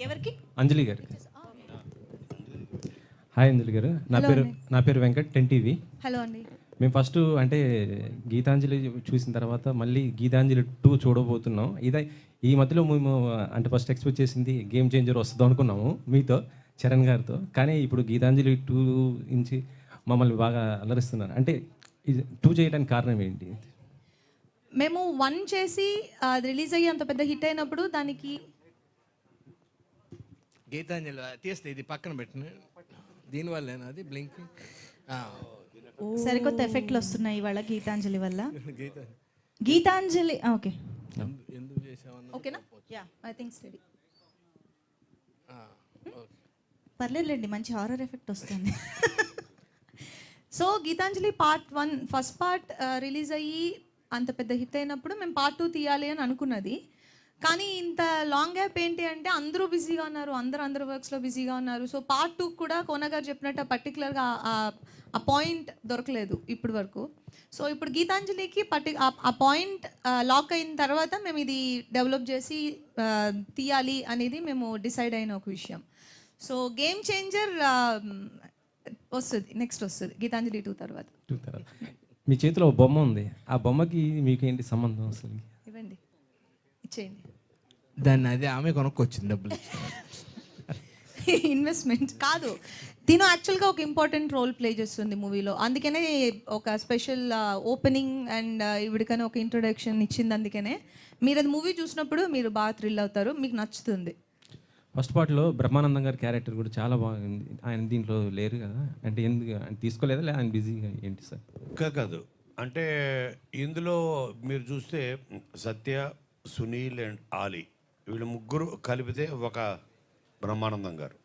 ఎవరికి? అంజలి గారికి. హాయ్ అంజలి గారు, నా పేరు వెంకట్, 10 టీవీ. హలో అండి. మేము ఫస్ట్ అంటే గీతాంజలి చూసిన తర్వాత మళ్ళీ గీతాంజలి 2 చూడబోతున్నాం. ఈ మధ్యలో మేము అంటే ఫస్ట్ ఎక్స్పెక్ట్ చేసింది గేమ్ చేంజర్ వస్తుంది అనుకున్నాము మీతో, చరణ్ గారితో. కానీ ఇప్పుడు గీతాంజలి 2 నుంచి మమ్మల్ని బాగా అలరిస్తున్నారు. అంటే ఇది 2 చేయడానికి కారణం ఏంటి? మేము 1 చేసి అది రిలీజ్ అయ్యి అంత పెద్ద హిట్ అయినప్పుడు దానికి గీతాంజలి తీస్తే ఇది పక్కన పెట్టిన దీనివల్లేనా అది బ్లింక్ సరికొత్త ఎఫెక్ట్లు వస్తున్నాయి ఇవాళ గీతాంజలి వల్ల. గీతాంజలి ఓకే, ఎందుకు చేసామన్నా ఓకేనా? యా, ఐ థింక్ స్టడీ పర్లేదులేండి, మంచి హారర్ ఎఫెక్ట్ వస్తుంది. So Geethanjali part 1 first part release అయ్యి అంత పెద్ద హిట్ అయినప్పుడు మేము పార్ట్ 2 తీయాలి అని అనుకున్నది. కానీ ఇంత లాంగ్ గ్యాప్ ఏంటి అంటే అందరూ బిజీగా ఉన్నారు, అందరూ వర్క్స్లో బిజీగా ఉన్నారు. సో పార్ట్ 2 కూడా కోన గారు చెప్పినట్టు పర్టికులర్గా ఆ పాయింట్ దొరకలేదు ఇప్పటి వరకు. సో ఇప్పుడు గీతాంజలికి ఆ పాయింట్ లాక్ అయిన తర్వాత మేము ఇది డెవలప్ చేసి తీయాలి అనేది మేము డిసైడ్ అయిన ఒక విషయం. సో గేమ్ చేంజర్ వస్తుంది, నెక్స్ట్ వస్తుంది గీతాంజలి 2 తర్వాత. మీ చేతిలో బొమ్మ ఉంది, ఆ బొమ్మకి మీకు ఏంటి సంబంధం అసలు? ఇవ్వండి, ఇచ్చేయండి. దాన్ని అదే ఆమె కొనుక్కొచ్చింది డబ్బులు. ఇన్వెస్ట్మెంట్ కాదు, తిను యాక్చువల్గా ఒక ఇంపార్టెంట్ రోల్ ప్లే చేస్తుంది మూవీలో. అందుకనే ఒక స్పెషల్ ఓపెనింగ్ అండ్ ఇవిడికనే ఒక ఇంట్రొడక్షన్ ఇచ్చింది. అందుకనే మీరు అది మూవీ చూసినప్పుడు మీరు బాగా థ్రిల్ అవుతారు, మీకు నచ్చుతుంది. ఫస్ట్ పార్ట్లో బ్రహ్మానందం గారి క్యారెక్టర్ కూడా చాలా బాగుంది. ఆయన దీంట్లో లేరు కదా, అంటే ఎందుకు ఆయన తీసుకోలేదా, లేదా ఆయన బిజీగా ఏంటి సార్? కాదు, అంటే ఇందులో మీరు చూస్తే సత్య, సునీల్ అండ్ ఆలీ వీళ్ళు ముగ్గురు కలిపితే ఒక బ్రహ్మానందం గారు.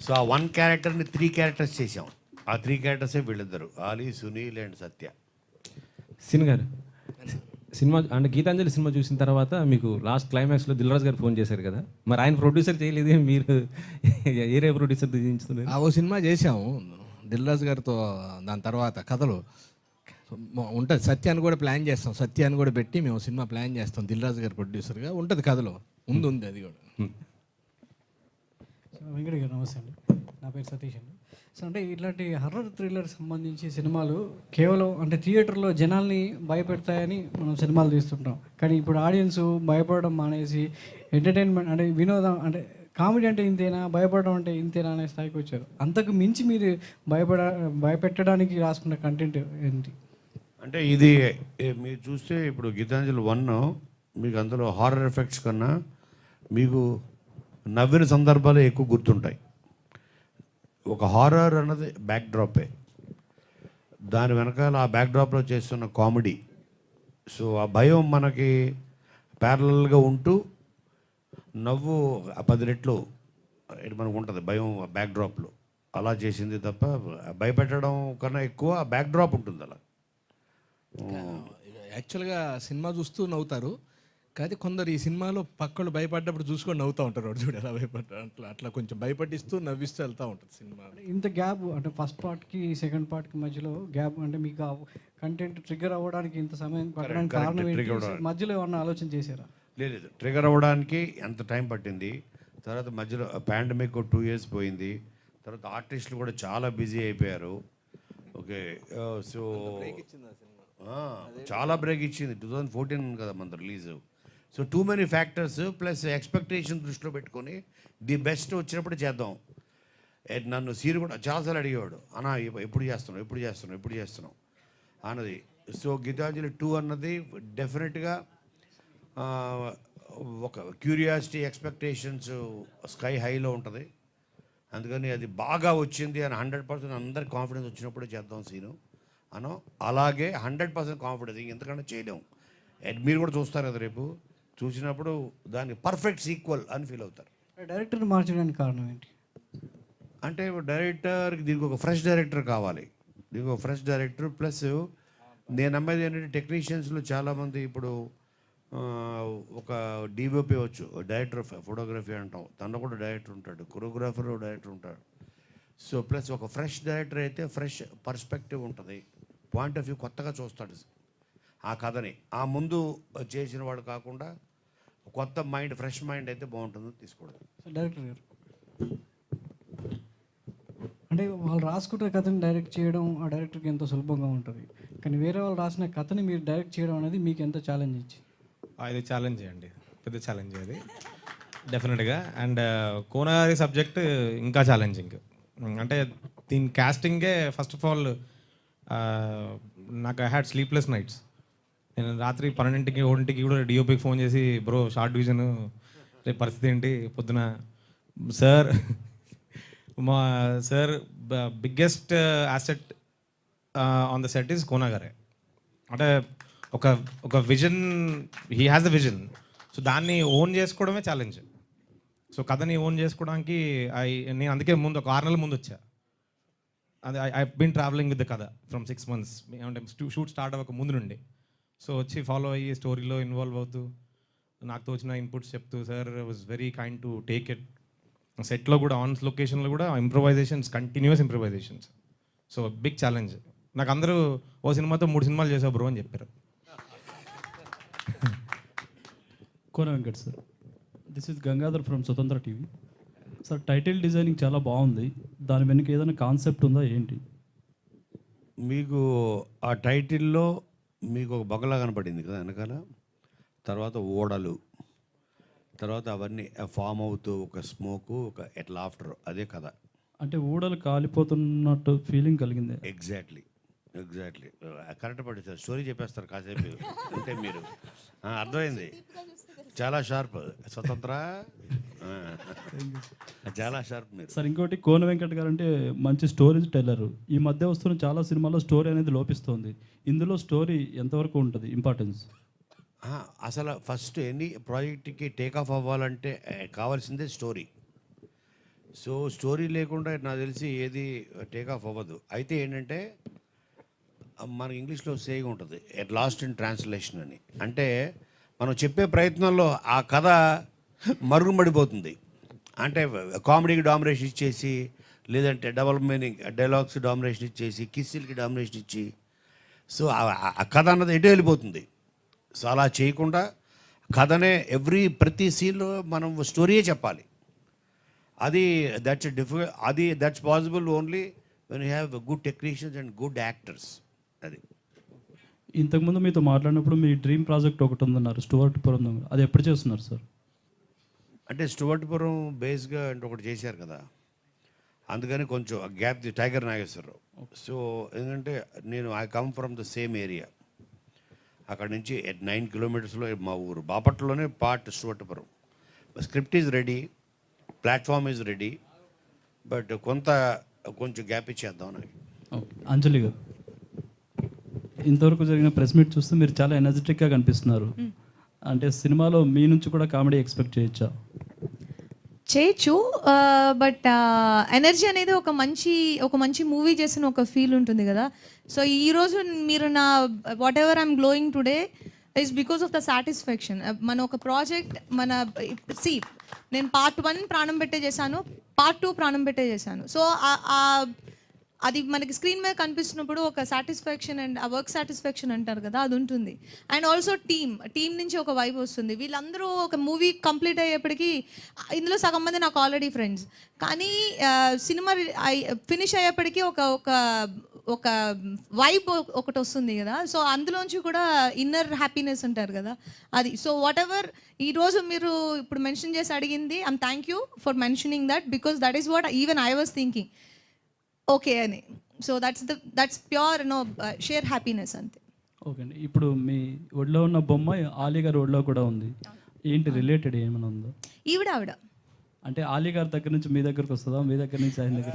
సో ఆ 1 క్యారెక్టర్ని 3 క్యారెక్టర్స్ చేసాం. ఆ 3 క్యారెక్టర్సే వీళ్ళిద్దరు, Ali, Sunil and Satya. Sin గారు, సినిమా అంటే గీతాంజలి సినిమా చూసిన తర్వాత మీకు లాస్ట్ క్లైమాక్స్లో దిల్రాజ్ గారు ఫోన్ చేశారు కదా, మరి ఆయన ప్రొడ్యూసర్ చేయలేదు, మీరు ఏరే ప్రొడ్యూసర్ తీయించుతున్నారు? ఓ సినిమా చేసాము దిల్రాజు గారితో. దాని తర్వాత కథలు ఉంటుంది, సత్యాన్ని కూడా ప్లాన్ చేస్తాం, సత్యాన్ని కూడా పెట్టి మేము సినిమా ప్లాన్ చేస్తాం. దిల్రాజు గారు ప్రొడ్యూసర్గా ఉంటుంది కథలో, ఉంది అది కూడా. వెంకట గారు నమస్తే అండి, నా పేరు సతీష్ అండి. సో అంటే ఇట్లాంటి హర్రర్ థ్రిల్లర్ సంబంధించి సినిమాలు కేవలం అంటే థియేటర్లో జనాల్ని భయపెడతాయని మనం సినిమాలు తీస్తుంటాం. కానీ ఇప్పుడు ఆడియన్స్ భయపడడం మానేసి ఎంటర్టైన్మెంట్ అంటే వినోదం అంటే కామెడీ అంటే ఇంతేనా, భయపడడం అంటే ఇంతేనా అనే స్థాయికి వచ్చారు. అంతకు మించి మీరు భయపెట్టడానికి రాసుకున్న కంటెంట్ ఏంటి? అంటే ఇది మీరు చూస్తే ఇప్పుడు గీతాంజలి 1 మీకు అందులో హారర్ ఎఫెక్ట్స్ కన్నా మీకు నవ్విన సందర్భాలు ఎక్కువ గుర్తుంటాయి. ఒక హారర్ అన్నది బ్యాక్డ్రాపే, దాని వెనకాల ఆ బ్యాక్డ్రాప్లో చేస్తున్న కామెడీ. సో ఆ భయం మనకి ప్యారలల్గా ఉంటూ నవ్వు 10 రెట్లు మనకు ఉంటుంది భయం బ్యాక్డ్రాప్లో. అలా చేసింది తప్ప భయపెట్టడం కన్నా ఎక్కువ ఆ బ్యాక్డ్రాప్ ఉంటుంది. అలా యాక్చువల్గా సినిమా చూస్తూ నవ్వుతారు, కానీ కొందరు ఈ సినిమాలో పక్కలు భయపడ్డప్పుడు చూసుకొని నవ్వుతూ ఉంటారు. వాడు చూడు ఎలా భయపడ్డారు, అట్లా కొంచెం భయపడిస్తూ నవ్విస్తూ వెళ్తూ ఉంటుంది సినిమా. ఇంత గ్యాప్ అంటే ఫస్ట్ పార్ట్కి సెకండ్ పార్ట్కి మధ్యలో గ్యాప్ అంటే మీకు కంటెంట్ ట్రిగ్గర్ అవ్వడానికి ఇంత సమయం పట్టడానికి కారణం ఏంటి? మధ్యలో ఏమన్నా ఆలోచన చేశారా? లేదు, ట్రిగర్ అవ్వడానికి ఎంత టైం పట్టింది. తర్వాత మధ్యలో పాండమిక్ 2 years పోయింది. తర్వాత ఆర్టిస్టులు కూడా చాలా బిజీ అయిపోయారు. ఓకే, సో చాలా బ్రేక్ ఇచ్చింది. 2014 కదా మన release. So too many factors plus expectation దృష్టిలో పెట్టుకొని ది బెస్ట్ వచ్చినప్పుడు చేద్దాం. నన్ను సీరు కూడా చాలాసార్లు అడిగేవాడు, అన్నా ఎప్పుడు చేస్తున్నాం అన్నది. సో గీతాంజలి 2 అన్నది డెఫినెట్గా ఒక క్యూరియాసిటీ, ఎక్స్పెక్టేషన్స్ స్కై హైలో ఉంటుంది. అందుకని అది బాగా వచ్చింది అని 100% అందరికి కాన్ఫిడెన్స్ వచ్చినప్పుడు చేద్దాం సీను అనో. అలాగే 100% కాన్ఫిడెన్స్ ఇంతకన్నా చేయలేము. మీరు కూడా చూస్తారు కదా, రేపు చూసినప్పుడు దానికి పర్ఫెక్ట్ సీక్వెల్ అని ఫీల్ అవుతారు. డైరెక్టర్ని మార్చడానికి కారణం ఏంటి? అంటే డైరెక్టర్కి దీనికి ఒక ఫ్రెష్ డైరెక్టర్ కావాలి. దీనికి ఒక ఫ్రెష్ డైరెక్టర్ ప్లస్ నేను నమ్మేది ఏంటంటే టెక్నీషియన్స్లో చాలామంది ఇప్పుడు ఒక డిఓపి వచ్చు, డైరెక్టర్ ఆఫ్ ఫోటోగ్రఫీ అంటాం, తనలో కూడా డైరెక్టర్ ఉంటాడు, కొరియోగ్రాఫర్ డైరెక్టర్ ఉంటాడు. సో ప్లస్ ఒక ఫ్రెష్ డైరెక్టర్ అయితే ఫ్రెష్ పర్స్పెక్టివ్ ఉంటుంది, పాయింట్ ఆఫ్ వ్యూ కొత్తగా చూస్తాడు ఆ కథని. ఆ ముందు చేసిన వాడు కాకుండా కొత్త మైండ్, ఫ్రెష్ మైండ్ అయితే బాగుంటుందని తీసుకోవడం. డైరెక్టర్ గారు అంటే వాళ్ళు రాసుకుంటే కథని డైరెక్ట్ చేయడం ఆ డైరెక్టర్కి ఎంతో సులభంగా ఉంటుంది, కానీ వేరే వాళ్ళు రాసిన కథని మీరు డైరెక్ట్ చేయడం అనేది మీకు ఎంత ఛాలెంజ్ ఇచ్చింది? ఇది ఛాలెంజ్ అండి, పెద్ద ఛాలెంజ్ అది డెఫినెట్గా. అండ్ కోనగారి సబ్జెక్ట్ ఇంకా ఛాలెంజింగ్. అంటే దీని క్యాస్టింగే ఫస్ట్ ఆఫ్ ఆల్ నాకు ఐ హ్యాడ్ స్లీప్లెస్ నైట్స్. నేను రాత్రి 12కి 1కి కూడా డిఓపికి ఫోన్ చేసి, బ్రో షార్ట్ డివిజన్ రేపు పరిస్థితి ఏంటి పొద్దున సార్, మా sir biggest asset on the set is కోనగారే. అంటే ఒక vision, he has the vision. So దాన్ని ఓన్ చేసుకోవడమే ఛాలెంజ్. సో కథని ఓన్ చేసుకోవడానికి నేను అందుకే ముందు ఒక 6 నెలల ముందు వచ్చా. అది I been travelling with the కథ ఫ్రమ్ 6 months, అంటే షూట్ స్టార్ట్ అవ్వక ముందు నుండి. సో వచ్చి ఫాలో అయ్యి స్టోరీలో ఇన్వాల్వ్ అవుతూ నాకు తోచిన ఇన్పుట్స్ చెప్తూ, sir was very kind to take it. సెట్లో కూడా ఆన్ లొకేషన్లో కూడా improvisations, continuous improvisations. So big challenge. నాకు అందరూ ఓ సినిమాతో 3 సినిమాలు చేసావు బ్రో అని చెప్పారు. Kona Venkat sir, this is Gangadhar from Swatantra TV. Sir title designing చాలా బాగుంది, దాని వెనుక ఏదైనా కాన్సెప్ట్ ఉందా ఏంటి? మీకు ఆ టైటిల్లో మీకు ఒక బొగలా కనపడింది కదా వెనకాల, తర్వాత ఓడలు, తర్వాత అవన్నీ ఫామ్ అవుతూ ఒక స్మోకు, ఒక ఎట్లా ఆఫ్టర్, అదే కథ. అంటే ఊడలు కాలిపోతున్నట్టు ఫీలింగ్ కలిగింది. ఎగ్జాక్ట్లీ కరెక్ట్ పడేస్తారు. స్టోరీ చెప్పేస్తారు కాసేపు అంటే మీరు అర్థమైంది. చాలా షార్ప్ స్వతంత్ర, చాలా షార్ప్ మీరు. సార్ ఇంకోటి, కోన వెంకట్ గారు అంటే మంచి స్టోరీ టెల్లర్. ఈ మధ్య వస్తున్న చాలా సినిమాల్లో స్టోరీ అనేది లోపిస్తుంది. ఇందులో స్టోరీ ఎంతవరకు ఉంటుంది ఇంపార్టెన్స్? అసలు ఫస్ట్ ఎనీ ప్రాజెక్ట్కి టేక్ ఆఫ్ అవ్వాలంటే కావాల్సిందే స్టోరీ. సో స్టోరీ లేకుండా నాకు తెలిసి ఏది టేక్ ఆఫ్ అవ్వదు. అయితే ఏంటంటే మనకి ఇంగ్లీష్లో సేయింగ్ ఉంటుంది, ఎట్ లాస్ట్ ఇన్ ట్రాన్స్లేషన్ అని. అంటే మనం చెప్పే ప్రయత్నంలో ఆ కథ మరుగుపడిపోతుంది. అంటే కామెడీకి డామినేషన్ ఇచ్చేసి, లేదంటే డబల్ మీనింగ్ డైలాగ్స్ డామినేషన్ ఇచ్చేసి, కిస్సిల్కి డామినేషన్ ఇచ్చి, సో ఆ కథ అన్నది ఎటు వెళ్ళిపోతుంది. సో అలా చేయకుండా కథనే ప్రతి సీన్లో మనం స్టోరీయే చెప్పాలి. అది that's possible only when you have good technicians and good actors. అది ఇంతకుముందు మీతో మాట్లాడినప్పుడు మీ డ్రీమ్ ప్రాజెక్ట్ ఒకటి ఉందన్నారు, స్టువర్ట్పురం. అది ఎప్పుడు చేస్తున్నారు సార్? అంటే స్టువర్ట్పురం బేస్గా అంటే ఒకటి చేశారు కదా, అందుకని కొంచెం గ్యాప్ టైగర్ నాగేశ్వరరావు. సో ఎందుకంటే I come from the same area. అక్కడ నుంచి 9 kilometers మా ఊరు బాపట్లలోనే part Stuartpuram. Script is ready, platform is ready, but కొంచెం గ్యాప్ ఇచ్చేద్దాం నాకు. అంజలి గారు, ఇంతవరకు జరిగిన ప్రెస్ మీట్ చూస్తే మీరు చాలా ఎనర్జెటిక్గా కనిపిస్తున్నారు. అంటే సినిమాలో మీ నుంచి కూడా కామెడీ ఎక్స్పెక్ట్ చేయొచ్చా? చేయొచ్చు, బట్ ఎనర్జీ అనేది ఒక మంచి మూవీ చేసిన ఒక ఫీల్ ఉంటుంది కదా. సో ఈరోజు మీరు నా what ever I'm glowing today is because of the satisfaction. మన ఒక ప్రాజెక్ట్ నేను పార్ట్ 1 ప్రాణం పెట్టే చేశాను, పార్ట్ 2 ప్రాణం పెట్టే చేశాను. సో అది మనకి స్క్రీన్ మీద కనిపిస్తున్నప్పుడు ఒక సాటిస్ఫాక్షన్ అండ్ ఆ వర్క్ సాటిస్ఫాక్షన్ అంటారు కదా, అది ఉంటుంది. అండ్ ఆల్సో టీమ్ నుంచి ఒక వైబ్ వస్తుంది. వీళ్ళందరూ ఒక మూవీ కంప్లీట్ అయ్యేప్పటికీ, ఇందులో సగం మంది నాకు ఆల్రెడీ ఫ్రెండ్స్, కానీ సినిమా ఫినిష్ అయ్యేప్పటికీ ఒక వైబ్ ఒకటి వస్తుంది కదా. సో అందులోంచి కూడా ఇన్నర్ హ్యాపీనెస్ అంటారు కదా, అది. సో వాట్ ఎవర్ ఈరోజు మీరు ఇప్పుడు మెన్షన్ చేసి అడిగింది, I'm thank you for mentioning that, because that is what even I was thinking okay అని. So that's pure sheer happiness అంతే. ఓకే అండి, ఇప్పుడు మీ ఒడిలో ఉన్న బొమ్మ ఆలీ గారి ఒడిలో కూడా ఉంది. ఏంటి రిలేటెడ్ ఏమైనా ఉందో? ఆవిడ అంటే ఆలీ గారి దగ్గర నుంచి మీ దగ్గరకు వస్తుందా, మీ దగ్గర నుంచి ఆయన దగ్గర?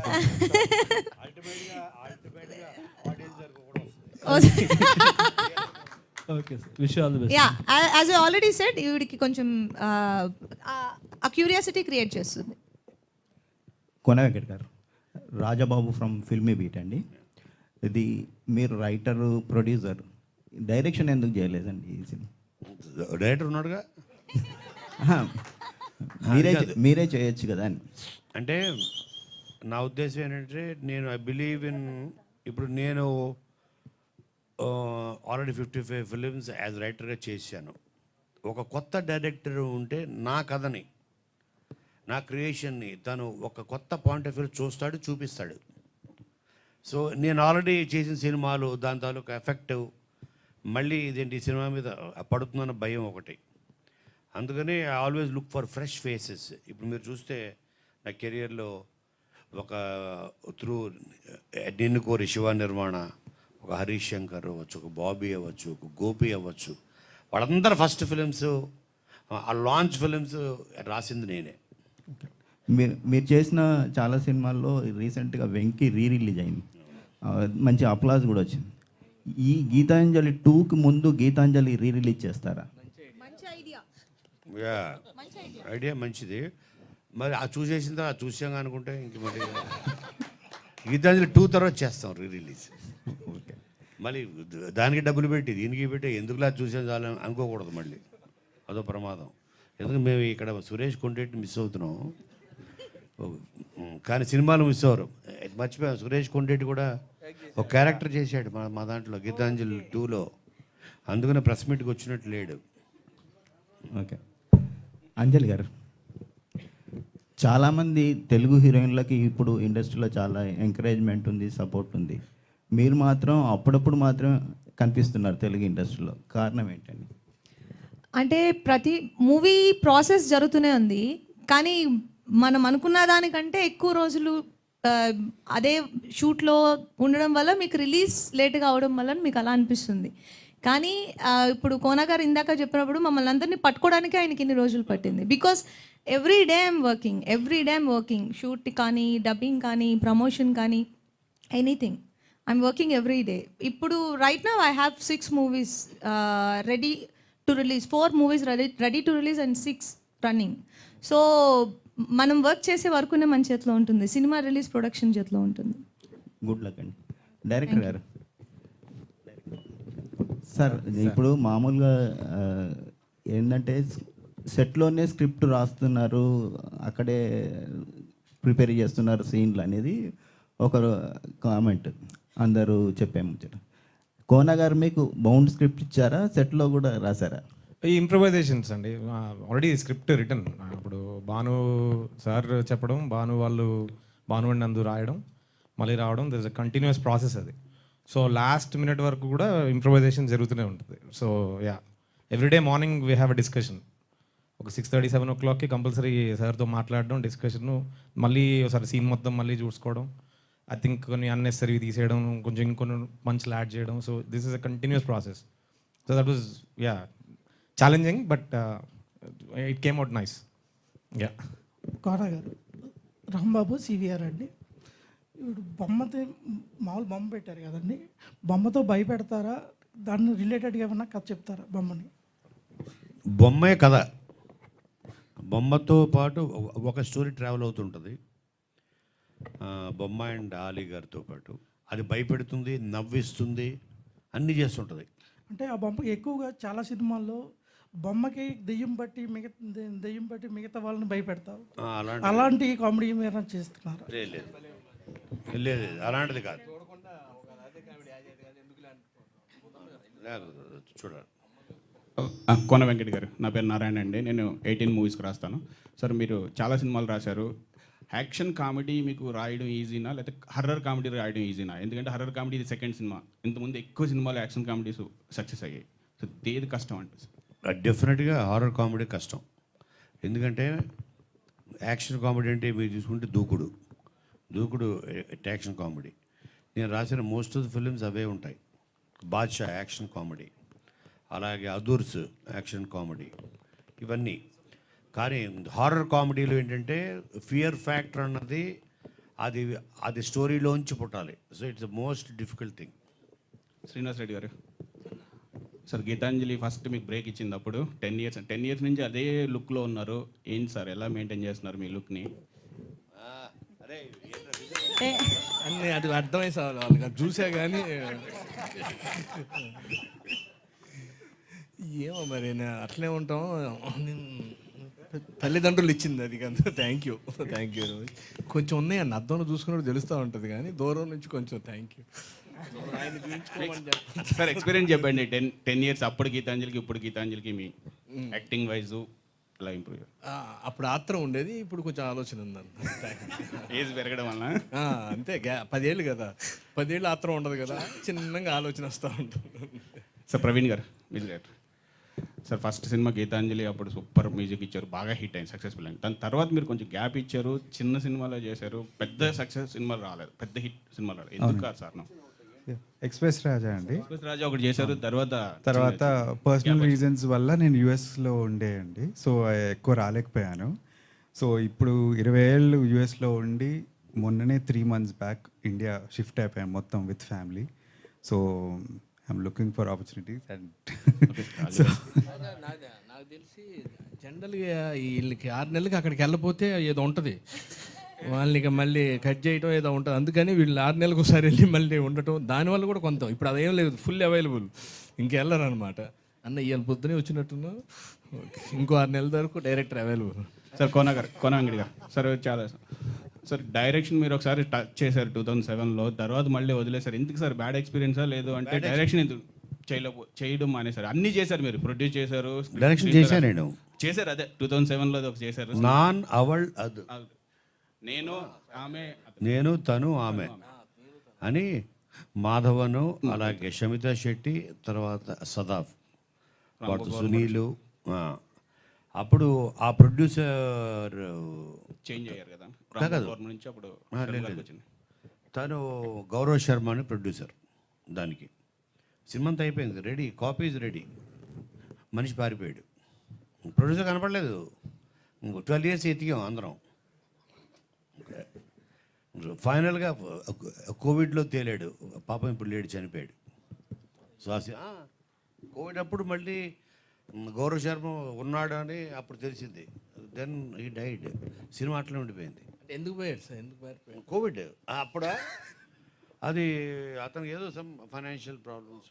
Okay sir, wish all the best. Yeah, as I already said, ఈవిడికి కొంచెం ఆ క్యూరియాసిటీ క్రియేట్ చేస్తుంది. కోన వెంకట్ గారు, రాజబాబు ఫ్రమ్ ఫిల్మీ బీట్ అండి. ఇది మీరు రైటర్, ప్రొడ్యూసర్, డైరెక్షన్ ఎందుకు చేయలేదండి ఈ సినిమా? డైరెక్టర్ ఉన్నాడుగా, మీరే చేయొచ్చు కదా అని. అంటే నా ఉద్దేశం ఏంటంటే ఐ బిలీవ్ ఇన్, ఇప్పుడు నేను ఆల్రెడీ 55 films యాజ్ రైటర్గా చేశాను. ఒక కొత్త డైరెక్టర్ ఉంటే నా కథని, నా క్రియేషన్ని తను ఒక కొత్త పాయింట్ ఆఫ్ వ్యూ చూస్తాడు, చూపిస్తాడు. సో నేను ఆల్రెడీ చేసిన సినిమాలు దాని తాలూకు ఎఫెక్ట్ మళ్ళీ ఇదేంటి ఈ సినిమా మీద పడుతుందన్న భయం ఒకటి. అందుకని I always look for fresh faces. ఇప్పుడు మీరు చూస్తే నా కెరియర్లో ఒక త్రూ నిన్ను కోరి శివ నిర్మాణ, ఒక హరీష్ శంకర్ అవ్వచ్చు, ఒక బాబీ అవ్వచ్చు, ఒక గోపి అవ్వచ్చు, వాళ్ళందరూ ఫస్ట్ ఫిలిమ్స్, ఆ లాంచ్ ఫిలిమ్స్ రాసింది నేనే. మీరు చేసిన చాలా సినిమాల్లో రీసెంట్గా వెంకీ రిలీజ్ అయింది, మంచి అప్లాజ్ కూడా వచ్చింది. ఈ గీతాంజలి 2కి ముందు గీతాంజలి రిలీజ్ చేస్తారా? యా, ఐడియా మంచిది. మరి ఆ చూసేసిన తర్వాత చూసాం అనుకుంటే ఇంక మరి గీతాంజలి 2 తర్వాత చేస్తాం రిలీజ్. మళ్ళీ దానికి డబ్బులు పెట్టి దీనికి పెట్టి ఎందుకులా చూసాం చాలని అనుకోకూడదు, మళ్ళీ అదో ప్రమాదం. ఎందుకంటే మేము ఇక్కడ సురేష్ కొండేటి మిస్ అవుతున్నాం, కానీ సినిమాలు మిస్ అవ్వరు. మర్చిపోయాం, సురేష్ కొండేటి కూడా ఒక క్యారెక్టర్ చేశాడు మా దాంట్లో గీతాంజలి 2లో. అందుకనే ప్రెస్ మీట్కి వచ్చినట్టు లేడు. ఓకే, అంజలి గారు, చాలామంది తెలుగు హీరోయిన్లకి ఇప్పుడు ఇండస్ట్రీలో చాలా ఎంకరేజ్మెంట్ ఉంది, సపోర్ట్ ఉంది. మీరు మాత్రం అప్పుడప్పుడు మాత్రం కనిపిస్తున్నారు తెలుగు ఇండస్ట్రీలో, కారణం ఏంటండి? అంటే ప్రతి మూవీ ప్రాసెస్ జరుగుతూనే ఉంది, కానీ మనం అనుకున్న దానికంటే ఎక్కువ రోజులు అదే షూట్లో ఉండడం వల్ల మీకు రిలీజ్ లేట్గా అవడం వల్ల మీకు అలా అనిపిస్తుంది. కానీ ఇప్పుడు కోన గారు ఇందాక చెప్పినప్పుడు మమ్మల్ని అందరినీ పట్టుకోవడానికి ఆయనకి ఇన్ని రోజులు పట్టింది. Because every day I'm working, shoot కానీ, డబ్బింగ్ కానీ, ప్రమోషన్ కానీ, anything I'm working every day. ఇప్పుడు right now I have 6 movies ready to release, 4 movies ready to release and 6 running. So మనం వర్క్ చేసే వరకునే మన చేతిలో ఉంటుంది, సినిమా రిలీజ్ ప్రొడక్షన్ చేతిలో ఉంటుంది. గుడ్ లక్ అండి. డైరెక్టర్ గారు, సార్ ఇప్పుడు మామూలుగా ఏంటంటే సెట్లోనే స్క్రిప్ట్ రాస్తున్నారు, అక్కడే ప్రిపేర్ చేస్తున్నారు సీన్లు అనేది ఒక కామెంట్ అందరూ చెప్పే ముచ్చట. కోన గారు మీకు బౌండ్ స్క్రిప్ట్ ఇచ్చారా, సెట్లో కూడా రాశారా? ఈ ఇంప్రవైజేషన్స్ అండి, ఆల్రెడీ స్క్రిప్ట్ రిటర్న్. ఇప్పుడు భాను సార్ చెప్పడం, భాను అండ్ నందు రాయడం, మళ్ళీ రావడం, దిస్ అ కంటిన్యూస్ ప్రాసెస్ అది. సో లాస్ట్ మినిట్ వరకు కూడా ఇంప్రవైజేషన్ జరుగుతూనే ఉంటుంది. So yeah, everyday morning we have a discussion. ఒక 6:30, 7 o'clockకి కంపల్సరీ సార్తో మాట్లాడడం, డిస్కషను, మళ్ళీ ఒకసారి సీన్ మొత్తం మళ్ళీ చూసుకోవడం, ఐ థింక్ కొన్ని అన్నెసరీ తీసేయడం, కొంచెం ఇంకొన్ని పంచ్లు యాడ్ చేయడం. So this is a continuous process. So that was yeah challenging, but it came out nice. Yeah. Kona గారు, రాంబాబు సివిఆర్ అండి. ఇప్పుడు బొమ్మతో మామూలు బొమ్మ పెట్టారు కదండి, బొమ్మతో భయపెడతారా, దాన్ని రిలేటెడ్గా ఏమన్నా కథ చెప్తారా బొమ్మని? బొమ్మే కథ, బొమ్మతో పాటు ఒక స్టోరీ ట్రావెల్ అవుతుంటుంది. బొమ్మ అండ్ ఆలీ గారితో పాటు అది భయపెడుతుంది, నవ్విస్తుంది, అన్నీ చేస్తుంటుంది. అంటే ఆ బొమ్మకి ఎక్కువగా చాలా సినిమాల్లో బొమ్మకి దెయ్యం బట్టి మిగతా వాళ్ళని భయపెడతారు. అలాంటి కామెడీ మీరు చేస్తున్నారు? లేదు, అలాంటిది కాదు. చూడాలి. కోన వెంకట్ గారు, నా పేరు నారాయణ అండి. నేను 18 మూవీస్కి రాస్తాను. సార్, మీరు చాలా సినిమాలు రాశారు. యాక్షన్ కామెడీ మీకు రాయడం ఈజీనా, లేకపోతే హర్రర్ కామెడీ రాయడం ఈజీనా? ఎందుకంటే హర్రర్ కామెడీ ఇది సెకండ్ సినిమా, ఇంతకుముందు ఎక్కువ సినిమాలు యాక్షన్ కామెడీస్ సక్సెస్ అయ్యాయి. సో ఏది కష్టం అంటే? డెఫినెట్గా హారర్ కామెడీ కష్టం. ఎందుకంటే యాక్షన్ కామెడీ అంటే మీరు చూసుకుంటే దూకుడు యాక్షన్ కామెడీ. నేను రాసిన మోస్ట్ ఆఫ్ ద ఫిలిమ్స్ అవే ఉంటాయి. బాద్షా యాక్షన్ కామెడీ, అలాగే అదూర్స్ యాక్షన్ కామెడీ, ఇవన్నీ. కానీ హారర్ కామెడీలో ఏంటంటే ఫియర్ ఫ్యాక్టర్ అన్నది అది స్టోరీలోంచి పుట్టాలి. So it's the most difficult thing. Srinivas Reddy గారు, సార్ గీతాంజలి ఫస్ట్ మీకు బ్రేక్ ఇచ్చింది అప్పుడు 10 years నుంచి అదే లుక్లో ఉన్నారు. ఏంటి సార్, ఎలా మెయింటైన్ చేస్తున్నారు మీ లుక్ని? అన్నీ అది అర్థమై సార్ వాళ్ళకి, అది చూసా కానీ ఏమో మరి అట్లే ఉంటాం. తల్లిదండ్రులు ఇచ్చింది అది కదా. Thank you. కొంచెం ఉన్నాయి అన్న, అర్థంలో చూసుకున్నప్పుడు తెలుస్తూ ఉంటుంది, కానీ దూరం నుంచి కొంచెం థ్యాంక్ యూ. సార్ ఎక్స్పీరియన్స్ చెప్పండి. 10 years అప్పుడు గీతాంజలికి ఇప్పుడు గీతాంజలికి మీ యాక్టింగ్ వైజ్ ఇలా ఇంప్రూవ్ అప్పుడు ఆత్రం ఉండేది, ఇప్పుడు కొంచెం ఆలోచన ఉందండి. ఏజ్ పెరగడం వలన. అంతే 10 ఏళ్ళు కదా, 10 ఏళ్ళు ఆత్రం ఉండదు కదా, చిన్నగా ఆలోచన వస్తూ ఉంటుంది. సార్ ప్రవీణ్ గారు, music director sir, first cinema Gitanjali అప్పుడు సూపర్ మ్యూజిక్ ఇచ్చారు, బాగా హిట్ అయింది, సక్సెస్ఫుల్ అయింది. దాని తర్వాత మీరు కొంచెం గ్యాప్ ఇచ్చారు, చిన్న సినిమాలో చేశారు, పెద్ద సక్సెస్ సినిమాలు రాలేదు, పెద్ద హిట్ సినిమాలు రాలేదు. ఎందుకు కాదు సార్? ఎక్స్ప్రెస్ రాజా అండి. ఎక్స్ప్రెస్ రాజా ఒకటి చేశారు, తర్వాత పర్సనల్ రీజన్స్ వల్ల నేను యూఎస్లో ఉండేయండి, సో ఎక్కువ రాలేకపోయాను. సో ఇప్పుడు 20 ఏళ్ళు యూఎస్లో ఉండి మొన్ననే 3 months బ్యాక్ ఇండియా షిఫ్ట్ అయిపోయాను మొత్తం with family. So I'm looking for opportunities and so నాకు తెలిసి జనరల్గా వీళ్ళకి 6 నెలలకి అక్కడికి వెళ్ళపోతే ఏదో ఉంటుంది, వాళ్ళకి మళ్ళీ కట్ చేయటం ఏదో ఉంటుంది. అందుకని వీళ్ళు 6 నెలలకు ఒకసారి వెళ్ళి మళ్ళీ ఉండటం, దానివల్ల కూడా కొంత ఇప్పుడు అదేం లేదు, ఫుల్ అవైలబుల్, ఇంకెళ్ళరు అనమాట. అన్న ఇవాళ పొద్దునే వచ్చినట్టున్నా, ఇంకో 6 నెలల వరకు director available. Sir Kona Venkat గారు సార్, చాలా సార్ డైరెక్షన్ మీరు ఒకసారి టచ్ చేశారు 2007లో, తర్వాత మళ్ళీ వదిలేశారు. ఎందుకు సార్? బ్యాడ్ ఎక్స్పీరియన్సా లేదు అంటే డైరెక్షన్ ఎందుకు చేయడం మానేశారు? అన్నీ చేశారు, మీరు ప్రొడ్యూస్ చేశారు, డైరెక్షన్ చేశాను నేను. చేశారు అదే 2007లో ఒక చేశారు, నాన్ అవల్ అది నేను ఆమె నేను తను ఆమె అని మాధవను, అలాగే షమితా శెట్టి, తర్వాత సదాఫ్, వాటి సునీలు. అప్పుడు ఆ ప్రొడ్యూసర్ చేంజ్ అయ్యారు కదా నుంచి, అప్పుడు తను గౌరవ్ శర్మ అని ప్రొడ్యూసర్. దానికి సినిమా అంతా అయిపోయింది, రెడీ, కాపీస్ రెడీ, మనిషి పారిపోయాడు, ప్రొడ్యూసర్ కనపడలేదు. 12 years ఎతికాం అందరం. ఫైనల్గా కోవిడ్లో తేలాడు పాపం, ఇప్పుడు లేడు, చనిపోయాడు. సో కోవిడ్ అప్పుడు మళ్ళీ గౌరవ్ శర్మ ఉన్నాడు అని అప్పుడు తెలిసింది. దెన్ ఈ డైడ్. సినిమా అట్లే ఉండిపోయింది. ఎందుకు పోయాడు సార్? ఎందుకు పారిపోయాడు? కోవిడ్ అప్పుడా? అది అతనికి ఏదో సమ్ ఫైనాన్షియల్ ప్రాబ్లమ్స్.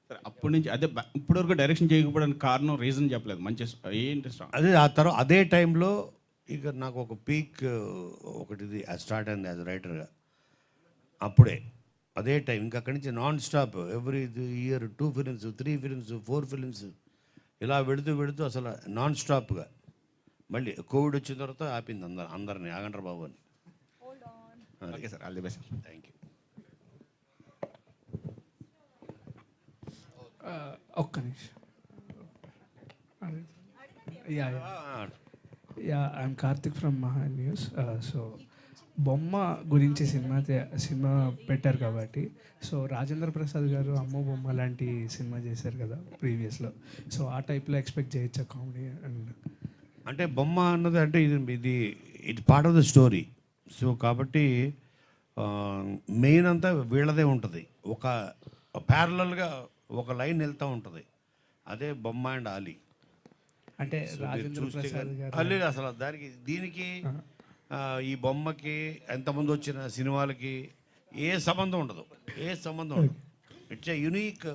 సార్ అప్పటి నుంచి అదే ఇప్పటివరకు డైరెక్షన్ చేయకపోవడానికి కారణం రీజన్ చెప్పలేదు, మంచి ఏంటి? అదే ఆ తర్వాత అదే టైంలో ఇక నాకు ఒక పీక్ ఒకటిది స్టార్ట్ అయింది యాజ్ రైటర్గా. అప్పుడే అదే టైం, ఇంకా అక్కడి నుంచి non stop every year 2 films, 3 films, 4 films ఇలా వెళుతూ అసలు నాన్ స్టాప్గా. మళ్ళీ కోవిడ్ వచ్చిన తర్వాత ఆపింది అందరినీ, ఆగండ్ర బాబు అని. Okay sir, all the best. Thank you. ఒక్క నిమిషం. ఐఎమ్ కార్తిక్ ఫ్రమ్ మహా న్యూస్. సో బొమ్మ గురించి సినిమా పెట్టారు కాబట్టి, సో రాజేంద్ర ప్రసాద్ గారు అమ్మో బొమ్మ లాంటి సినిమా చేశారు కదా ప్రీవియస్లో, సో ఆ టైప్లో ఎక్స్పెక్ట్ చేయొచ్చా కామెడీ? అండ్ అంటే బొమ్మ అన్నది అంటే ఇది part of the story. So కాబట్టి మెయిన్ అంతా వీళ్ళదే ఉంటుంది, ఒక ప్యారలల్గా ఒక లైన్ వెళ్తూ ఉంటుంది. అదే బొమ్మ అండ్ ఆలీ. అంటే రాజేంద్ర ప్రసాద్ గారు లేదు అసలు దీనికి ఈ బొమ్మకి ఎంతమంది వచ్చిన సినిమాలకి ఏ సంబంధం ఉండదు. It's a unique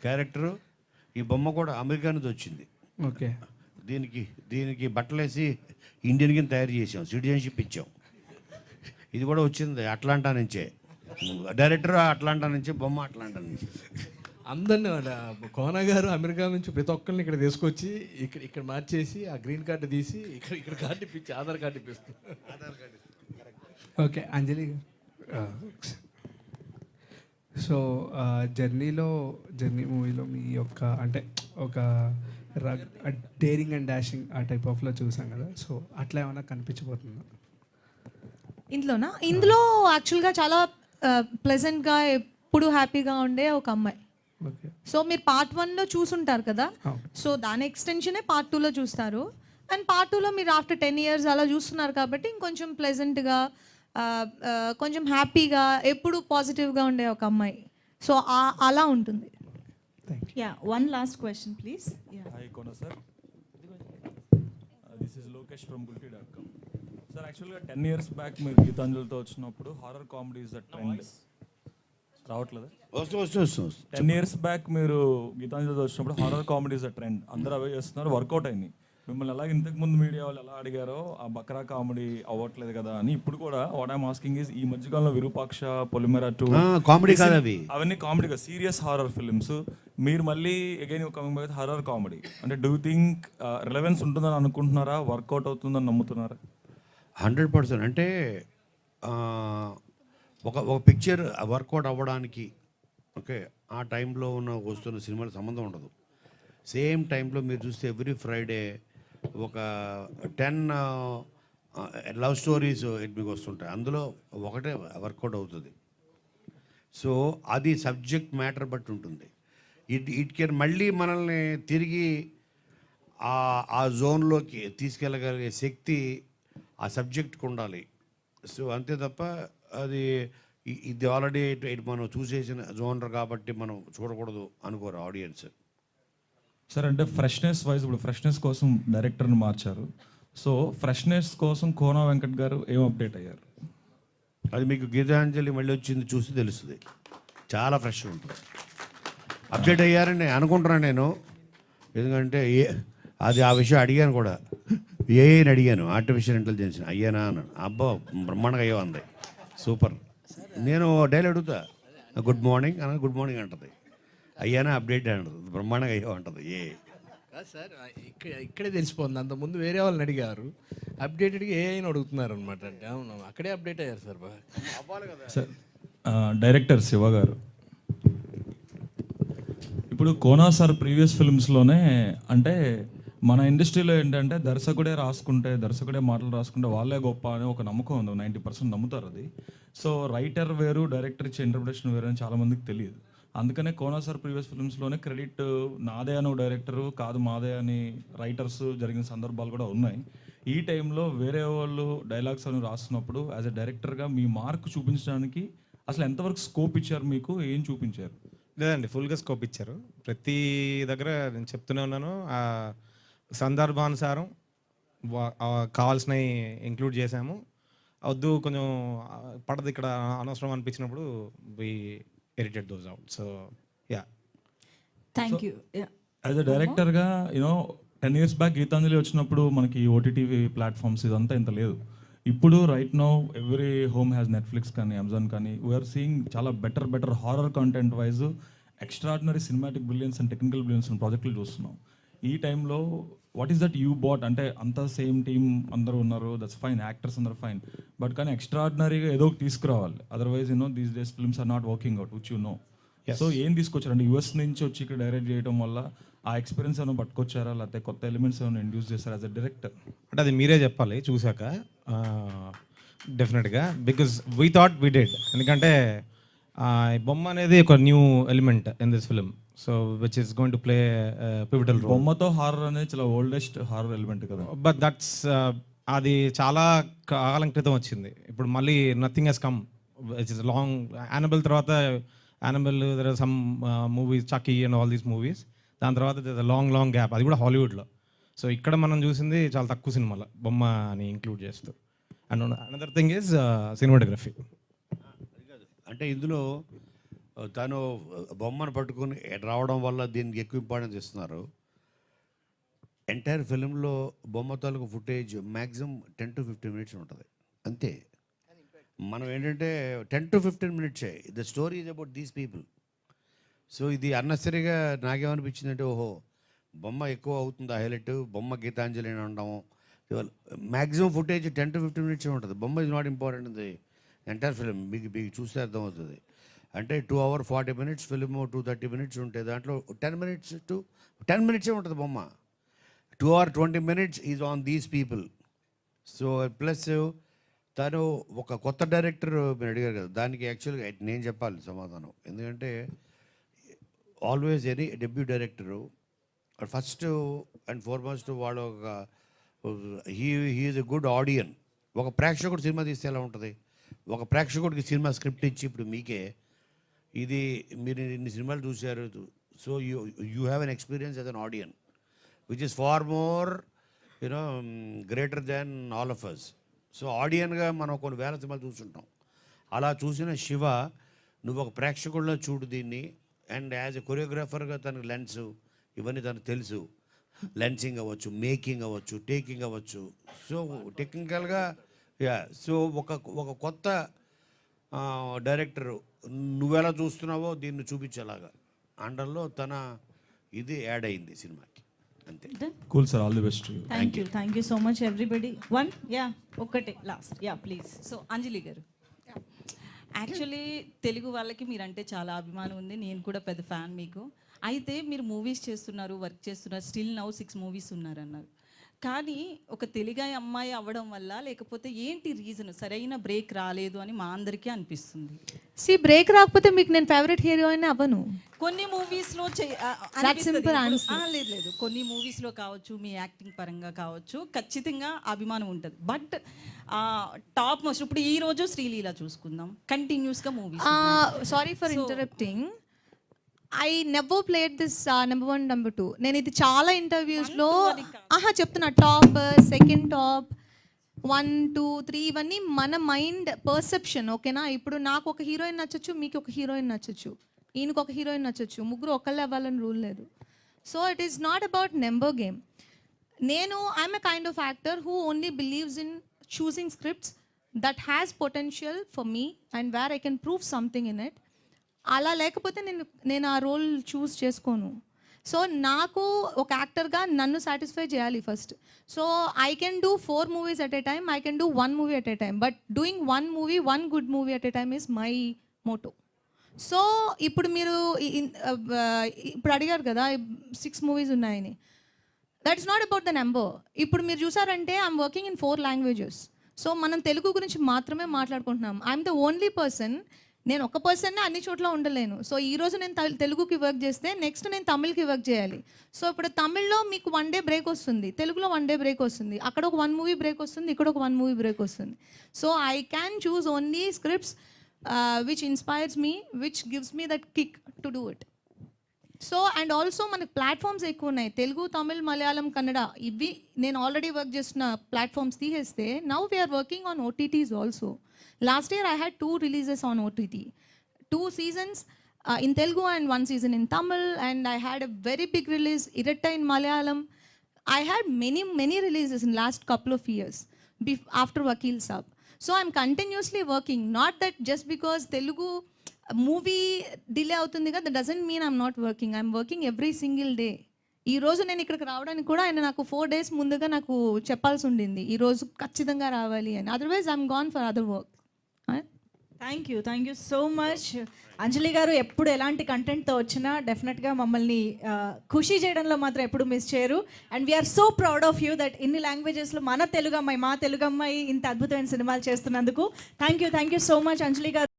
character. ఈ బొమ్మ కూడా అమెరికా నుంచి వచ్చింది. ఓకే. దీనికి బట్టలేసి ఇండియన్కి తయారు చేసాం, సిటిజన్షిప్ ఇచ్చాం. ఇది కూడా వచ్చింది అట్లాంటా నుంచే, డైరెక్టర్ అట్లాంటా నుంచి, బొమ్మ అట్లాంటా నుంచి. అందరినీ కోన గారు అమెరికా నుంచి ప్రతి ఒక్కరిని ఇక్కడ తీసుకొచ్చి ఇక్కడ మార్చేసి ఆ గ్రీన్ కార్డు తీసి ఇక్కడ కార్డు ఇప్పించి ఆధార్ కార్డు ఇప్పిస్తుంది. ఓకే. అంజలి గారు, సో జర్నీ మూవీలో మీ యొక్క అంటే ఒక డేరింగ్ అండ్ డాషింగ్ ఆ టైప్ ఆఫ్లో చూసాం కదా, సో అట్లా ఏమైనా కనిపించబోతుందా ఇందులో యాక్చువల్గా చాలా ప్లెజెంట్గా ఎప్పుడు హ్యాపీగా ఉండే ఒక అమ్మాయి. సో మీరు పార్ట్ 1లో చూసుంటారు కదా, సో దాని ఎక్స్టెన్షనే పార్ట్ 2లో చూస్తారు. అండ్ పార్ట్ 2లో మీరు ఆఫ్టర్ 10 years అలా చూస్తున్నారు కాబట్టి ఇంకొంచెం ప్లెజెంట్గా, కొంచెం హ్యాపీగా, ఎప్పుడు పాజిటివ్గా ఉండే ఒక అమ్మాయి. సో అలా ఉంటుంది. One last question, please. Hi, Kona sir. This is Lokesh from Gulti.com. Sir, actually 10 years back మీరు గీతాంజలితో వచ్చినప్పుడు horror comedy is the trend. రావట్లేదు. 10 years బ్యాక్ మీరు గీతాంజలితో వచ్చినప్పుడు horror comedy is the trend, అందరూ అవే చేస్తున్నారు, వర్కౌట్ అయింది. మిమ్మల్ని ఎలాగ ఇంతకుముందు మీడియా వాళ్ళు ఎలా అడిగారో ఆ బక్రా కామెడీ అవ్వట్లేదు కదా అని ఇప్పుడు కూడా వాట్ ఐమ్ ఆస్కింగ్ ఈస్ ఈ మధ్యకాలంలో విరూపాక్ష, పొలిమేర 2 కామెడీ కాదు అవి. అవన్నీ కామెడీగా సీరియస్ హారర్ ఫిల్మ్స్. మీరు మళ్ళీ again coming back horror comedy అంటే డూ థింక్ రిలవెన్స్ ఉంటుందని అనుకుంటున్నారా, వర్కౌట్ అవుతుందని నమ్ముతున్నారా? 100%. అంటే ఒక పిక్చర్ వర్కౌట్ అవ్వడానికి ఓకే ఆ టైంలో వస్తున్న సినిమాల సంబంధం ఉండదు. సేమ్ టైంలో మీరు చూస్తే ఎవ్రీ ఫ్రైడే ఒక 10 లవ్ స్టోరీస్ మీకు వస్తుంటాయి, అందులో ఒకటే వర్కౌట్ అవుతుంది. సో అది సబ్జెక్ట్ మ్యాటర్ బట్టి ఉంటుంది. ఇట్ కెన్ మళ్ళీ మనల్ని తిరిగి ఆ జోన్లోకి తీసుకెళ్ళగలిగే శక్తి ఆ సబ్జెక్ట్కి ఉండాలి. సో అంతే తప్ప అది ఇది ఆల్రెడీ మనం చూసేసిన జోనర్ కాబట్టి మనం చూడకూడదు అనుకోరు ఆడియన్స్. సార్ అంటే ఫ్రెష్నెస్ వైజ్ ఇప్పుడు ఫ్రెష్నెస్ కోసం డైరెక్టర్ని మార్చారు. సో ఫ్రెష్నెస్ కోసం కోన వెంకట్ గారు ఏం అప్డేట్ అయ్యారు? అది మీకు గీతాంజలి మళ్ళీ వచ్చింది చూసి తెలుస్తుంది. చాలా ఫ్రెష్గా ఉంటుంది. అప్డేట్ అయ్యారని అనుకుంటున్నాను నేను, ఎందుకంటే అది ఆ విషయం అడిగాను కూడా. ఏఐని అడిగాను, ఆర్టిఫిషియల్ ఇంటెలిజెన్స్ అయ్యానా అన్నాను. అబ్బా బ్రహ్మాండంగా అయ్యో అంది, సూపర్. నేను డైలీ అడుగుతా గుడ్ మార్నింగ్ అని, గుడ్ మార్నింగ్ అంటది. అయ్యానా అప్డేట్ అంటది, బ్రహ్మాండంగా అయ్యో అంటది. సార్ ఇక్కడే తెలిసిపోతుంది. అంతకుముందు వేరే వాళ్ళని అడిగారు, అప్డేటెడ్గా ఏఐని అడుగుతున్నారు అనమాట. అంటే అవును అక్కడే అప్డేట్ అయ్యారు సార్ బాగా. సార్ డైరెక్టర్ శివ గారు, ఇప్పుడు కోనా సార్ ప్రీవియస్ ఫిల్మ్స్లోనే అంటే మన ఇండస్ట్రీలో ఏంటంటే దర్శకుడే దర్శకుడే మాటలు రాసుకుంటే వాళ్ళే గొప్ప అనే ఒక నమ్మకం ఉంది. 90% నమ్ముతారు అది. సో రైటర్ వేరు, డైరెక్టర్ ఇచ్చే ఇంటర్ప్రిటేషన్ వేరు అని చాలామందికి తెలియదు. అందుకనే కోనా సార్ ప్రీవియస్ ఫిల్మ్స్లోనే క్రెడిట్ నాదే అని డైరెక్టరు కాదు మాదే అని రైటర్స్ జరిగిన సందర్భాలు కూడా ఉన్నాయి. ఈ టైంలో వేరే వాళ్ళు డైలాగ్స్ అని రాస్తున్నప్పుడు యాజ్ ఎ డైరెక్టర్గా మీ మార్క్ చూపించడానికి అసలు ఎంతవరకు స్కోప్ ఇచ్చారు, మీకు ఏం చూపించారు? లేదండి, ఫుల్గా స్కోప్ ఇచ్చారు. ప్రతి దగ్గర నేను చెప్తూనే ఉన్నాను, సందర్భానుసారం కావాల్సినవి ఇంక్లూడ్ చేసాము. వద్దు కొంచెం పడదు ఇక్కడ అనవసరం అనిపించినప్పుడు we edited those out. So yeah, thank you. As a డైరెక్టర్గా 10 years బ్యాక్ గీతాంజలి వచ్చినప్పుడు మనకి ఓటీటీవీ ప్లాట్ఫామ్స్ ఇదంతా ఇంత లేదు. ఇప్పుడు right now every home has Netflix కానీ అమెజాన్ కానీ వీఆర్ సీయింగ్ చాలా better horror content wise extraordinary cinematic brilliance and technical brilliance ప్రాజెక్టులు చూస్తున్నాం. ఈ టైంలో what is that you bought? అంటే అంతా సేమ్ టీమ్ అందరూ ఉన్నారు, దట్స్ ఫైన్, యాక్టర్స్ అందరూ ఫైన్, బట్ కానీ ఎక్స్ట్రాడినరీగా ఏదో ఒకటి తీసుకురావాలి. Otherwise these days films are not working out which you know. So ఏం తీసుకొచ్చారు అంటే యూఎస్ నుంచి వచ్చి ఇక్కడ డైరెక్ట్ చేయడం వల్ల ఆ ఎక్స్పీరియన్స్ ఏమైనా పట్టుకొచ్చారా, లేకపోతే కొత్త ఎలిమెంట్స్ ఏమైనా ఇండ్యూస్ చేశారా యాజ్ అ డైరెక్టర్? అంటే అది మీరే చెప్పాలి చూసాక. డెఫినెట్గా because we thought we dead. ఎందుకంటే బొమ్మ అనేది ఒక new element in this film, so which is going to play pivotal role. బొమ్మతో హారర్ అనేది చాలా ఓల్డెస్ట్ హారర్ ఎలిమెంట్ కదా. బట్ దట్స్ అది చాలా కాలం క్రితం వచ్చింది. ఇప్పుడు మళ్ళీ nothing has come which is long. Annabelle తర్వాత Annabelle, there are some movies, Chucky and all these movies. దాని తర్వాత లాంగ్ గ్యాప్, అది కూడా హాలీవుడ్లో. సో ఇక్కడ మనం చూసింది చాలా తక్కువ సినిమాలో బొమ్మ అని ఇంక్లూడ్ చేస్తూ. And another thing is cinematography. అంటే ఇందులో తను బొమ్మను పట్టుకొని రావడం వల్ల దీనికి ఎక్కువ ఇంపార్టెన్స్ ఇస్తున్నారు. ఎంటైర్ ఫిలింలో బొమ్మ తాలూకు ఫుటేజ్ మ్యాక్సిమం 10 to 15 minutes ఉంటుంది అంతే. మనం ఏంటంటే 10 to 15 minutes the story is about these people. So ఇది అన్నెసరీగా నాకేమనిపించిందంటే ఓహో బొమ్మ ఎక్కువ అవుతుంది హైలైట్, బొమ్మ గీతాంజలి అని అంటాము. మ్యాక్సిమం ఫుటేజ్ 10 to 15 minutes ఉంటుంది. బొమ్మ ఇస్ నాట్ ఇంపార్టెంట్ ఇది ఎంటైర్ ఫిలిం. మీకు చూస్తే అర్థమవుతుంది. అంటే 2 hours 40 minutes ఫిలిము 230 minutes ఉంటే దాంట్లో 10 minutes to 10 minutes ఉంటుంది బొమ్మ. 2 hours 20 minutes is on these people. So plus తను ఒక కొత్త డైరెక్టర్ మీరు అడిగారు కదా, దానికి యాక్చువల్గా నేను చెప్పాలి సమాధానం. ఎందుకంటే always any debut director first and foremost వాళ్ళు ఒక హీఈస్ ఎ గుడ్ ఆడియన్. ఒక ప్రేక్షకుడు సినిమా తీస్తే ఎలా ఉంటుంది? ఒక ప్రేక్షకుడికి సినిమా స్క్రిప్ట్ ఇచ్చి ఇప్పుడు మీకే ఇది మీరు ఇన్ని సినిమాలు చూశారు, so you have an experience as an audience which is far more greater than all of us. So ఆడియన్గా మనం కొన్ని వేల సినిమాలు చూస్తుంటాం. అలా చూసిన శివ నువ్వు ఒక ప్రేక్షకుల్లో చూడు దీన్ని, అండ్ యాజ్ ఎ కొరియోగ్రాఫర్గా తనకు లెన్స్ ఇవన్నీ తనకు తెలుసు. లెన్సింగ్ అవ్వచ్చు, మేకింగ్ అవ్వచ్చు, టేకింగ్ అవ్వచ్చు. సో టెక్నికల్గా సో ఒక కొత్త డైరెక్టర్ నువ్వెలా చూస్తున్నావో దీన్ని చూపించేలాగా అండర్లో తన ఇది యాడ్ అయింది సినిమాకి, అంతే. Cool sir, all the best. Thank you so much everybody. One ఒక్కటే లాస్ట్ ప్లీజ్. సో అంజలి గారు, యాక్చువల్లీ తెలుగు వాళ్ళకి మీరంటే చాలా అభిమానం ఉంది, నేను కూడా పెద్ద ఫ్యాన్ మీకు. అయితే మీరు మూవీస్ చేస్తున్నారు, వర్క్ చేస్తున్నారు, స్టిల్ నౌ 6 మూవీస్ ఉన్నారన్నారు. కానీ ఒక తెలుగు అమ్మాయి అవ్వడం వల్ల లేకపోతే ఏంటి రీజన్, సరైన బ్రేక్ రాలేదు అని మా అందరికీ అనిపిస్తుంది. బ్రేక్ రాకపోతే మీకు నేను ఫేవరెట్ హీరోయిన్ అవ్వను. కొన్ని మూవీస్లో లేదు, కొన్ని మూవీస్లో కావచ్చు, మీ యాక్టింగ్ పరంగా కావచ్చు, ఖచ్చితంగా అభిమానం ఉంటుంది. బట్ టాప్ మోస్ట్ ఇప్పుడు ఈ రోజు శ్రీలీల చూసుకుందాం, కంటిన్యూస్గా movies. Sorry for interrupting, I never played this number 1 number 2. నేను ఇది చాలా ఇంటర్వ్యూస్లో చెప్తున్నా, టాప్, సెకండ్ టాప్, 1, 2, 3 ఇవన్నీ మన మైండ్ పర్సెప్షన్, ఓకేనా? ఇప్పుడు నాకు ఒక హీరోయిన్ నచ్చచ్చు, మీకు ఒక హీరోయిన్ నచ్చచ్చు, ఈయనకు ఒక హీరోయిన్ నచ్చచ్చు, ముగ్గురు ఒకళ్ళే అవ్వాలని రూల్ లేదు. So it is not about number game. I'm a kind of actor who only believes in choosing scripts that has potential for me and where I can prove something in it. అలా లేకపోతే నేను ఆ role చూస్ చేసుకోను. So నాకు ఒక యాక్టర్గా నన్ను satisfy చేయాలి first. So I can do 4 movies at a time, I can do 1 movie at a time, but doing 1 movie, 1 good movie at a time is my Moto. So ఇప్పుడు మీరు ఇప్పుడు అడిగారు కదా 6 మూవీస్ ఉన్నాయని, that is not about the number. ఇప్పుడు మీరు చూసారంటే I'm working in 4 languages. So మనం తెలుగు గురించి మాత్రమే మాట్లాడుకుంటున్నాం. ఐఎమ్ ద ఓన్లీ పర్సన్, నేను ఒక పర్సన్నే అన్ని చోట్ల ఉండలేను. సో ఈరోజు నేను తెలుగుకి వర్క్ చేస్తే నెక్స్ట్ నేను తమిళ్కి వర్క్ చేయాలి. సో ఇప్పుడు తమిళ్లో మీకు 1 డే బ్రేక్ వస్తుంది, తెలుగులో 1 డే బ్రేక్ వస్తుంది, అక్కడ ఒక 1 మూవీ బ్రేక్ వస్తుంది, ఇక్కడ ఒక 1 మూవీ బ్రేక్ వస్తుంది. So I can choose only scripts which inspires me, which gives me that kick to do it. So and also మనకు ప్లాట్ఫామ్స్ ఎక్కువ ఉన్నాయి, తెలుగు, తమిళ్, మలయాళం, కన్నడ, ఇవి నేను ఆల్రెడీ వర్క్ చేస్తున్న ప్లాట్ఫామ్స్ తీసేస్తే now we're working on OTTs also. Last year I had 2 releases on OTT, 2 seasons in Telugu and 1 season in Tamil, and I had a very big release, Iratta in Malayalam. I had many releases in last couple of years after Vakil Saab. So I'm continuously working, not that just because Telugu movie delay avutundi kada, that doesn't mean I'm not working. I'm working every single day. ఈ రోజు నేను ఇక్కడికి రావడానికి కూడా ఆయన నాకు 4 days ముందుగా నాకు చెప్పాల్సి ఉండింది, ఈ రోజు ఖచ్చితంగా రావాలి అని. Otherwise I'm gone for other work. Thank you so much Anjali గారు. ఎప్పుడు ఎలాంటి కంటెంట్తో వచ్చినా డెఫినెట్గా మమ్మల్ని ఖుషి చేయడంలో మాత్రం ఎప్పుడు మిస్ చేయరు. And we're so proud of you that ఇన్ని లాంగ్వేజెస్లో మా తెలుగు అమ్మాయి ఇంత అద్భుతమైన సినిమాలు చేస్తున్నందుకు thank you so much Anjali గారు.